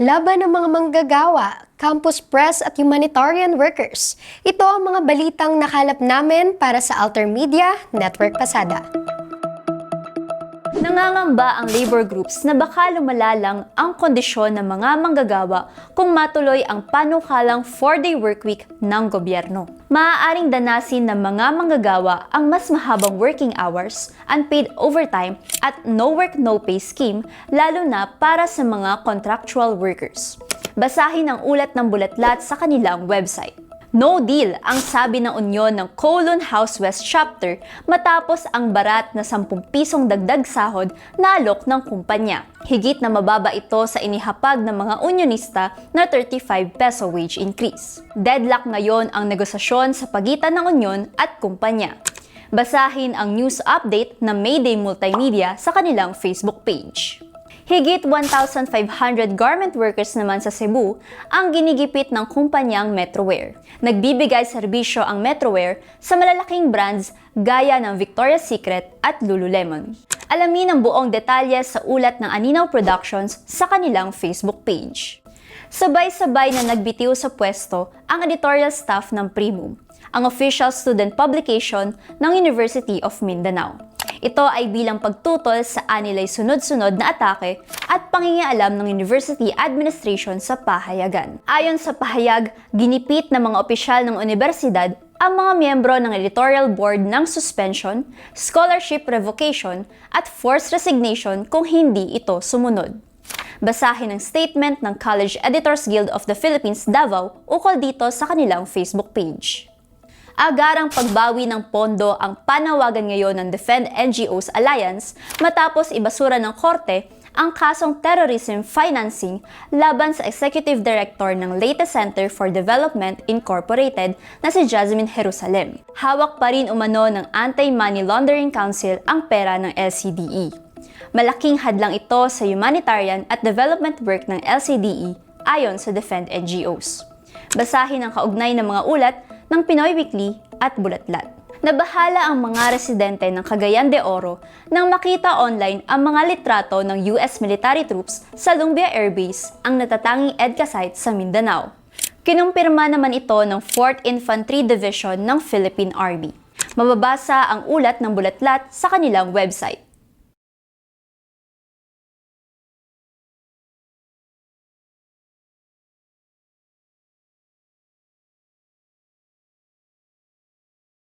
Laban ng mga manggagawa, campus press at humanitarian workers. Ito ang mga balitang nakalap namin para sa Altermedia Network Pasada. Nangangamba ang labor groups na baka lumalalang ang kondisyon ng mga manggagawa kung matuloy ang panukalang 4-day workweek ng gobyerno. Maaaring danasin ng mga manggagawa ang mas mahabang working hours, unpaid overtime at no work no pay scheme lalo na para sa mga contractual workers. Basahin ang ulat ng bulatlat sa kanilang website. No deal ang sabi ng Union ng Kowloon House West Chapter matapos ang barat na 10 pisong dagdag sahod na alok ng kumpanya. Higit na mababa ito sa inihapag ng mga unionista na 35 peso wage increase. Deadlock ngayon ang negosasyon sa pagitan ng Union at kumpanya. Basahin ang news update ng Mayday Multimedia sa kanilang Facebook page. Higit 1,500 garment workers naman sa Cebu ang ginigipit ng kumpanyang Metrowear. Nagbibigay serbisyo ang Metrowear sa malalaking brands gaya ng Victoria's Secret at Lululemon. Alamin ang buong detalye sa ulat ng Aninaw Productions sa kanilang Facebook page. Sabay-sabay na nagbitiw sa pwesto ang editorial staff ng Primum, ang official student publication ng University of Mindanao. Ito ay bilang pagtutol sa anilay sunod-sunod na atake at pangingialam ng University Administration sa pahayagan. Ayon sa pahayag, ginipit ng mga opisyal ng universidad ang mga miyembro ng editorial board ng suspension, scholarship revocation at forced resignation kung hindi ito sumunod. Basahin ang statement ng College Editors Guild of the Philippines Davao ukol dito sa kanilang Facebook page. Agarang pagbawi ng pondo ang panawagan ngayon ng Defend NGOs Alliance matapos ibasura ng korte ang kasong terrorism financing laban sa Executive Director ng Leyte Center for Development Incorporated na si Jasmine Jerusalem. Hawak pa rin umano ng Anti-Money Laundering Council ang pera ng LCDE. Malaking hadlang ito sa humanitarian at development work ng LCDE ayon sa Defend NGOs. Basahin ang kaugnay ng mga ulat ng Pinoy Weekly at Bulatlat. Nabahala ang mga residente ng Cagayan de Oro nang makita online ang mga litrato ng US military troops sa Lumbia Air Base, ang natatanging EDCA site sa Mindanao. Kinumpirma naman ito ng 4th Infantry Division ng Philippine Army. Mababasa ang ulat ng Bulatlat sa kanilang website.